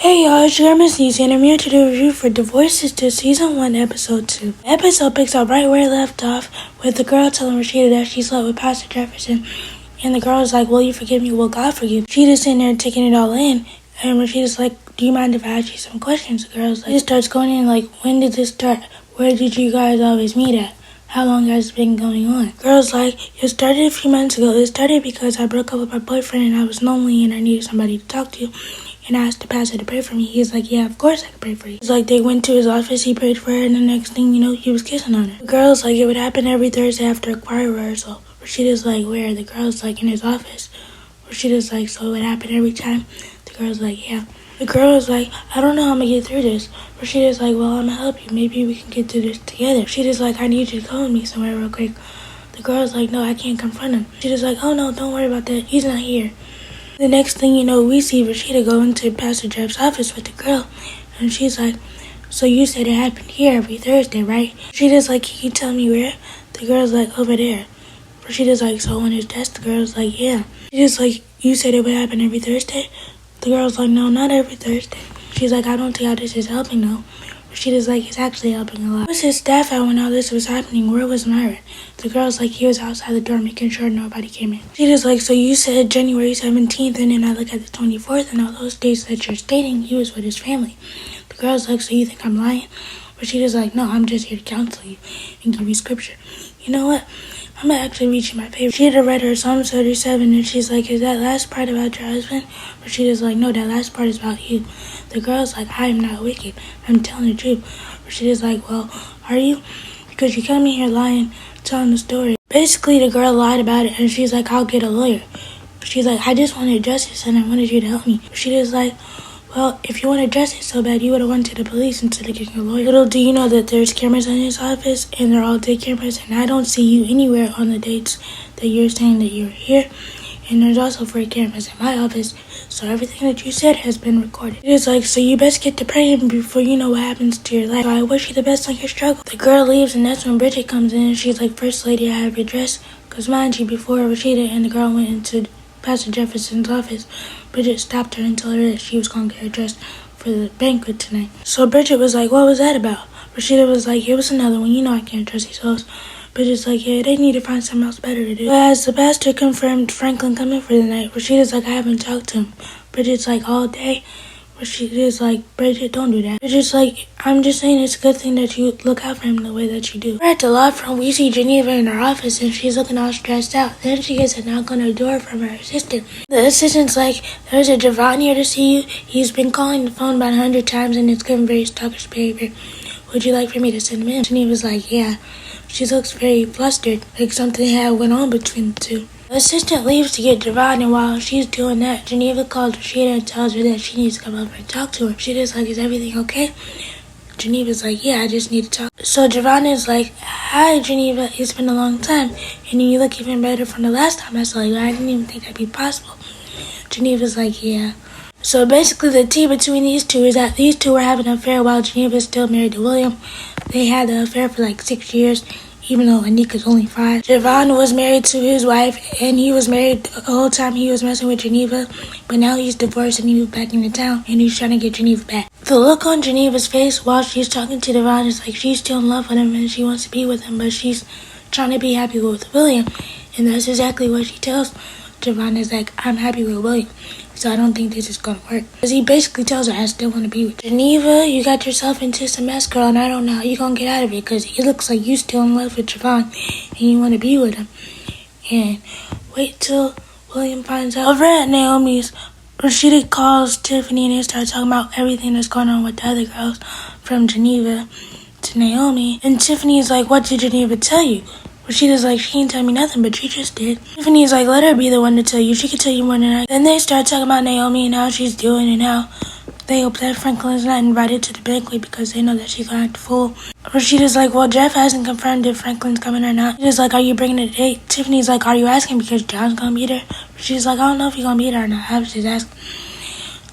Hey y'all, it's your Missniecytv, and I'm here to do a review for Divorce Sistas Season 1, Episode 2. The episode picks up right where it left off, with the girl telling Rashida that she slept with Pastor Jefferson, and the girl is like, will you forgive me? Will God forgive me? Rashida's sitting there taking it all in, and Rashida's like, do you mind if I ask you some questions? The girl's like, it starts going in like, when did this start? Where did you guys always meet at? How long has it been going on? Girl's like, it started a few months ago. It started because I broke up with my boyfriend and I was lonely and I needed somebody to talk to. And I asked the pastor to pray for me. He's like, yeah, of course I can pray for you. He's like, they went to his office, he prayed for her, and the next thing you know, he was kissing on her. The girl's like, it would happen every Thursday after a choir rehearsal. Rashida's like, where? The girl's like, in his office. Rashida's like, so it would happen every time? The girl's like, yeah. The girl is like, I don't know how I'm gonna get through this. Rashida's like, well, I'm gonna help you. Maybe we can get through this together. Rashida's like, I need you to go with me somewhere real quick. The girl's like, no, I can't confront him. Rashida's like, oh no, don't worry about that. He's not here. The next thing you know, we see Rashida go into Pastor Jeff's office with the girl. And she's like, so you said it happened here every Thursday, right? Rashida's like, can you tell me where? The girl's like, over there. Rashida's like, so on his desk? The girl's like, yeah. She's like, you said it would happen every Thursday? The girl's like, no, not every Thursday. She's like, I don't see how this is helping though. Rashida's like, it's actually helping a lot. Where was his staff at when all this was happening? Where was Myra? The girl's like, he was outside the door making sure nobody came in. Rashida's like, so you said January 17th and then I look at the 24th and all those days that you're stating, he was with his family. The girl's like, so you think I'm lying? Rashida's like, no, I'm just here to counsel you and give you scripture. You know what? I'm gonna actually read you my favorite. She had read her Psalm 37 and she's like, is that last part about your husband? Rashida's like, no, that last part is about you. The girl's like, I am not wicked. I'm telling the truth. Rashida's like, well, are you? Because you come in here lying, telling the story. Basically, the girl lied about it and she's like, I'll get a lawyer. She's like, I just wanted justice and I wanted you to help me. Rashida's like, well, if you wanted justice so bad, you would have went to the police instead of getting a lawyer. Little do you know that there's cameras in his office, and they're all day cameras, and I don't see you anywhere on the dates that you're saying that you're here. And there's also 4 cameras in my office, so everything that you said has been recorded. It's like, so you best get to praying before you know what happens to your life. So I wish you the best on your struggle. The girl leaves, and that's when Bridget comes in, and she's like, First Lady, I have your dress. Because mind you, before Rashida and the girl went into Pastor Jefferson's office, Bridget stopped her and told her that she was going to get her dressed for the banquet tonight. So Bridget was like, what was that about? Rashida was like, it was another one. You know I can't trust these hoes. Bridget's like, yeah, they need to find something else better to do. But as the pastor confirmed Franklin coming for the night, Rashida's like, I haven't talked to him. Bridget's like, all day? Rashida's like, Bridget, don't do that. Bridget's like, I'm just saying it's a good thing that you look out for him the way that you do. We're at the law firm. We see Geneva in her office and she's looking all stressed out. Then she gets a knock on her door from her assistant. The assistant's like, there's a Javon here to see you. He's been calling the phone about 100 times and it's given very stalkish behavior. Would you like for me to send him in? Geneva's like, yeah. She looks very flustered, like something had went on between the two. The assistant leaves to get Javon, and while she's doing that, Geneva calls Rashida and tells her that she needs to come over and talk to her. Rashida's like, is everything okay? Geneva's like, yeah, I just need to talk. So Javon is like, hi, Geneva, it's been a long time, and you look even better from the last time I saw you. I didn't even think that'd be possible. Geneva's like, yeah. So basically the tea between these two is that these two were having an affair while Geneva's still married to William. They had the affair for like 6 years, even though Anika's only 5. Javon was married to his wife, and he was married the whole time he was messing with Geneva, but now he's divorced and he moved back into town, and he's trying to get Geneva back. The look on Geneva's face while she's talking to Javon is like she's still in love with him and she wants to be with him, but she's trying to be happy with William, and that's exactly what she tells Javon is like, I'm happy with William, so I don't think this is gonna work. Because he basically tells her, I still want to be with you. Geneva, you got yourself into some mess, girl, and I don't know how you gonna get out of it, because it looks like you still in love with Javon, and you want to be with him. And wait till William finds out. Over at Naomi's, Rashida calls Tiffany and they start talking about everything that's going on with the other girls, from Geneva to Naomi. And Tiffany's like, what did Geneva tell you? Rashida's like, she didn't tell me nothing, but she just did. Tiffany's like, let her be the one to tell you. She can tell you more than I. Then they start talking about Naomi and how she's doing and how they hope that Franklin's not invited to the banquet because they know that she's gonna act a fool. Rashida's like, well, Jeff hasn't confirmed if Franklin's coming or not. She's like, are you bringing a date? Tiffany's like, are you asking because John's gonna be there? She's like, I don't know if he's gonna be there or not. I was just asking.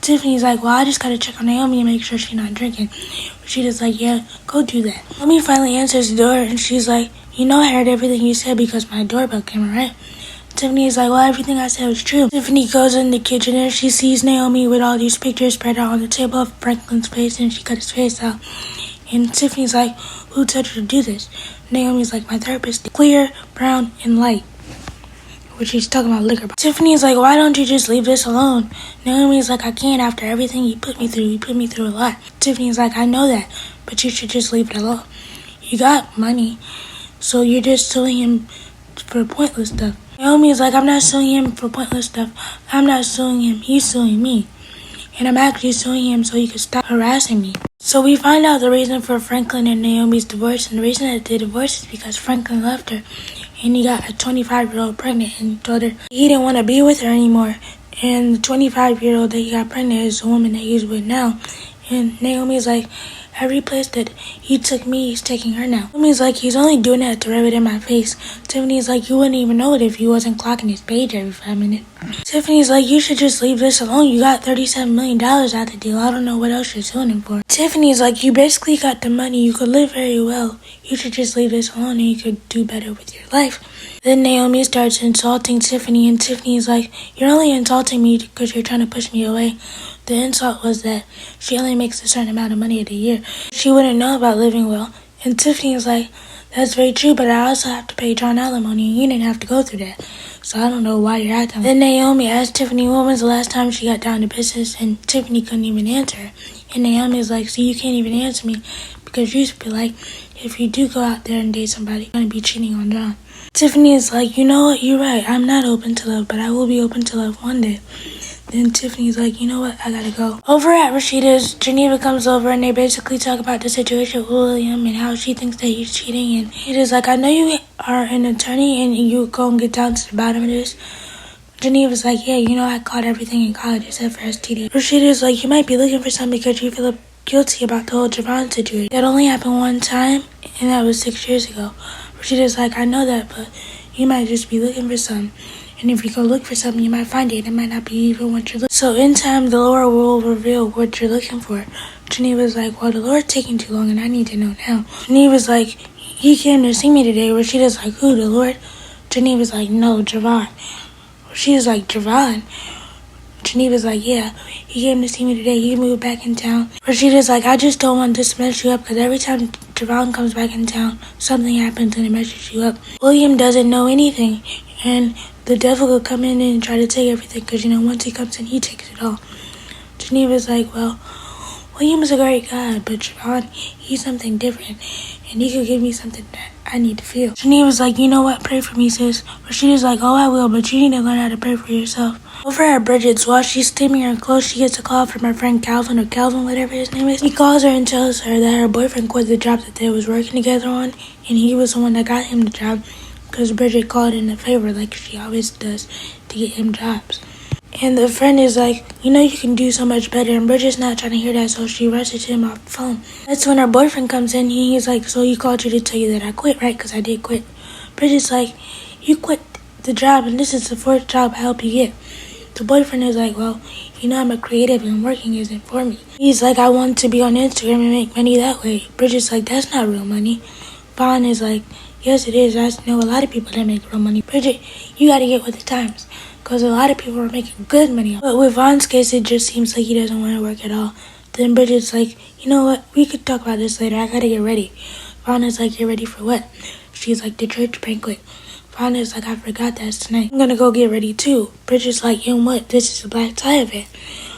Tiffany's like, well, I just gotta check on Naomi and make sure she's not drinking. Rashida's like, yeah, go do that. Naomi finally answers the door and she's like, you know I heard everything you said because my doorbell came, right? Tiffany is like, well, everything I said was true. Tiffany goes in the kitchen and she sees Naomi with all these pictures spread out on the table of Franklin's face, and she cut his face out. And Tiffany's like, who told you to do this? Naomi's like, my therapist. Clear, brown, and light. Which she's talking about liquor. Tiffany's like, why don't you just leave this alone? Naomi's like, I can't after everything you put me through. You put me through a lot. Tiffany's like, I know that, but you should just leave it alone. You got money, so you're just suing him for pointless stuff. Naomi's like, I'm not suing him for pointless stuff. I'm not suing him. He's suing me. And I'm actually suing him so he could stop harassing me. So we find out the reason for Franklin and Naomi's divorce, and the reason that they divorced is because Franklin left her, and he got a 25-year-old pregnant and told her he didn't want to be with her anymore. And the 25-year-old that he got pregnant is the woman that he's with now. And Naomi's like, every place that he took me, he's taking her now. Naomi's like, he's only doing that to rub it in my face. Tiffany's like, you wouldn't even know it if he wasn't clocking his page every 5 minutes. Tiffany's like, you should just leave this alone. You got $37 million out the deal. I don't know what else you're suing him for. Tiffany's like, you basically got the money. You could live very well. You should just leave this alone and you could do better with your life. Then Naomi starts insulting Tiffany, and Tiffany's like, you're only insulting me because you're trying to push me away. The insult was that she only makes a certain amount of money a year. She wouldn't know about living well. And Tiffany's like, that's very true, but I also have to pay John alimony, and you didn't have to go through that. So I don't know why you're acting. Then Naomi asked Tiffany when was the last time she got down to business, and Tiffany couldn't even answer her. And Naomi's like, see, you can't even answer me because you used to be like, if you do go out there and date somebody, you're going to be cheating on John. Tiffany is like, you know what, you're right. I'm not open to love, but I will be open to love one day. Then Tiffany's like, you know what, I gotta go. Over at Rashida's, Geneva comes over and they basically talk about the situation with William and how she thinks that he's cheating. And Rashida's like, I know you are an attorney and you go and get down to the bottom of this. Geneva's like, yeah, you know, I caught everything in college except for STD. Rashida's like, you might be looking for something because you feel guilty about the whole Javon situation. That only happened one time, and that was 6 years ago. Rashida's like, I know that, but you might just be looking for something. And if you go look for something, you might find it. It might not be even what you're looking for. So in time, the Lord will reveal what you're looking for. Geneva's like, well, the Lord's taking too long, and I need to know now. Geneva's like, he came to see me today. Rashida's like, who, the Lord? Geneva's like, no, Javon. Rashida's like, Javon? Geneva's like, yeah, he came to see me today. He moved back in town. Rashida's like, I just don't want this to mess you up because every time Javon comes back in town, something happens and it messes you up. William doesn't know anything, and the devil will come in and try to take everything because, you know, once he comes in, he takes it all. Geneva's like, well, William's a great guy, but Javon, he's something different, and he could give me something that I need to feel. Geneva's like, you know what, pray for me, sis. Rashida's like, oh, I will, but you need to learn how to pray for yourself. Over at Bridget's, while she's steaming her clothes, she gets a call from her friend Calvin, or Calvin, whatever his name is. He calls her and tells her that her boyfriend quit the job that they was working together on, and he was the one that got him the job because Bridget called in a favor like she always does to get him jobs. And the friend is like, you know you can do so much better, and Bridget's not trying to hear that, so she rushes him off the phone. That's when her boyfriend comes in, and he's like, so he called you to tell you that I quit, right? Because I did quit. Bridget's like, you quit the job, and this is the fourth job I help you get. The boyfriend is like, well, you know I'm a creative and working isn't for me. He's like, I want to be on Instagram and make money that way. Bridget's like, that's not real money. Vaughn is like, yes it is. I know a lot of people that make real money. Bridget, you gotta get with the times, because a lot of people are making good money. But with Vaughn's case, it just seems like he doesn't want to work at all. Then Bridget's like, you know what, we could talk about this later. I gotta get ready. Vaughn is like, you're ready for what? She's like, the church banquet. Vaughn is like, I forgot that's tonight. I'm gonna go get ready too. Bridget's like, in what? This is a black tie event.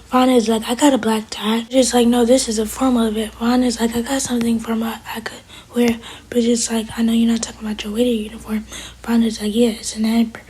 Vaughn is like, I got a black tie. Bridget's like, no, this is a formal event. Vaughn is like, I got something for I could wear. Bridget's like, I know you're not talking about your waiter uniform. Vaughn is like, yeah, it's an hamper.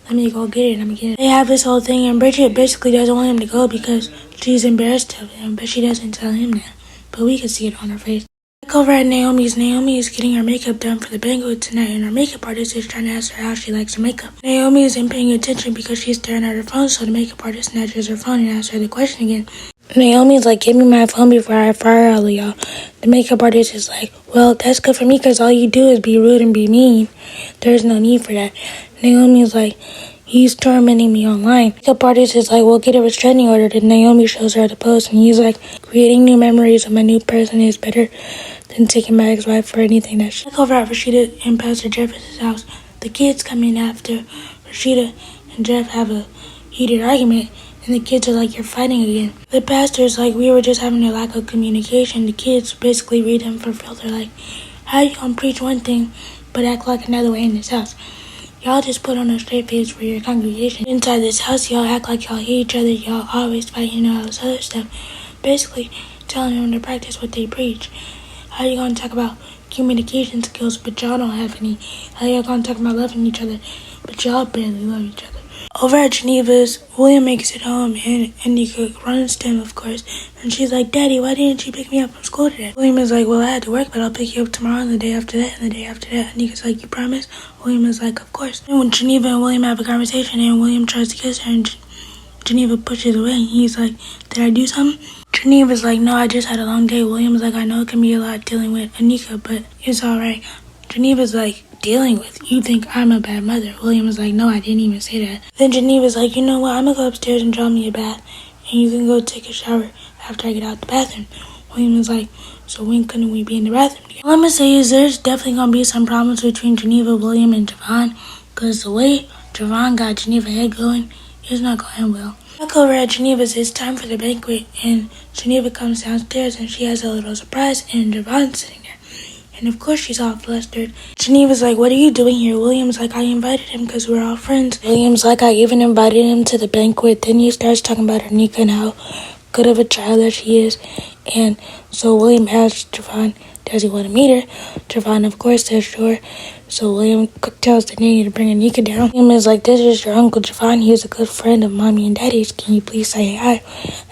Let me go get it. I'm gonna get it. They have this whole thing, and Bridget basically doesn't want him to go because she's embarrassed of him, but she doesn't tell him that. But we can see it on her face. Back over at Naomi's, Naomi is getting her makeup done for the banquet tonight, and her makeup artist is trying to ask her how she likes her makeup. Naomi isn't paying attention because she's staring at her phone, so the makeup artist snatches her phone and asks her the question again. Naomi's like, give me my phone before I fire all of y'all. The makeup artist is like, well, that's good for me because all you do is be rude and be mean. There's no need for that. Naomi's like, he's tormenting me online. The makeup artist is like, well, get a restraining order. Then Naomi shows her the post, and he's like, creating new memories of my new person is better than taking my ex-wife for anything that she... Over at Rashida and Pastor Jefferson's house, the kids come in after Rashida and Jeff have a heated argument, and the kids are like, you're fighting again. The pastor's like, we were just having a lack of communication. The kids basically read him for filter, like, how you gonna preach one thing but act like another way in this house? Y'all just put on a straight face for your congregation. Inside this house, y'all act like y'all hate each other. Y'all always fight, all this other stuff. Basically, telling them to practice what they preach. How you gonna talk about communication skills, but y'all don't have any? How y'all gonna talk about loving each other, but y'all barely love each other? Over at Geneva's, William makes it home, and Anika runs to him, of course. And she's like, Daddy, why didn't you pick me up from school today? William is like, well, I had to work, but I'll pick you up tomorrow, and the day after that, and the day after that. Anika's like, you promise? William is like, of course. And when Geneva and William have a conversation, and William tries to kiss her, and Geneva pushes away, and he's like, did I do something? Geneva's like, no, I just had a long day. William's like, I know it can be a lot dealing with Anika, but it's alright. Geneva's like, dealing with? You think I'm a bad mother? William was like, no, I didn't even say that. Then Geneva's like, you know what? I'm gonna go upstairs and draw me a bath, and you can go take a shower after I get out the bathroom. William was like, so when couldn't we be in the bathroom together? All I'm gonna say is there's definitely gonna be some problems between Geneva, William, and Javon, because the way Javon got Geneva head going is not going well. Back over at Geneva's, it's time for the banquet, and Geneva comes downstairs and she has a little surprise, and Javon's sitting there. And of course she's all flustered. Geneva's like, what are you doing here? William's like, I invited him because we're all friends. William's like, I even invited him to the banquet. Then he starts talking about Anika and how good of a child that she is. And so William asks Javon, does he want to meet her? Javon, of course, says sure. So William tells the nanny to bring Anika down. William is like, this is your Uncle Javon. He's a good friend of Mommy and Daddy's. Can you please say hi?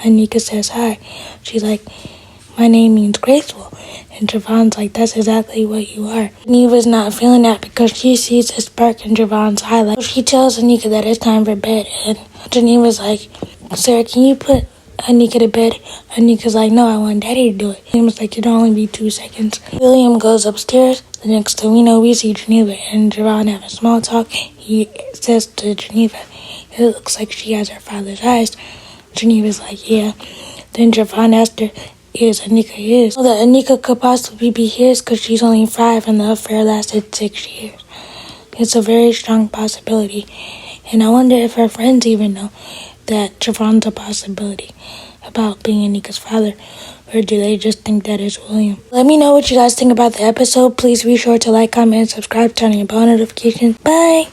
Anika says hi. She's like, my name means graceful. And Javon's like, that's exactly what you are. Geneva's not feeling that because she sees a spark in Javon's eye. So she tells Anika that it's time for bed. And Geneva's like, Sarah, can you put Anika to bed? Anika's like, no, I want Daddy to do it. William's like, it'll only be 2 seconds. William goes upstairs. The next thing we know, we see Geneva and Javon having small talk. He says to Geneva, it looks like she has her father's eyes. Geneva's like, yeah. Then Javon asked her, is Anika his? Well, that Anika could possibly be his because she's only 5 and the affair lasted 6 years. It's a very strong possibility. And I wonder if her friends even know that Javon's a possibility about being Anika's father, or do they just think that it's William? Let me know what you guys think about the episode. Please be sure to like, comment, and subscribe, turn on your bell notifications. Bye!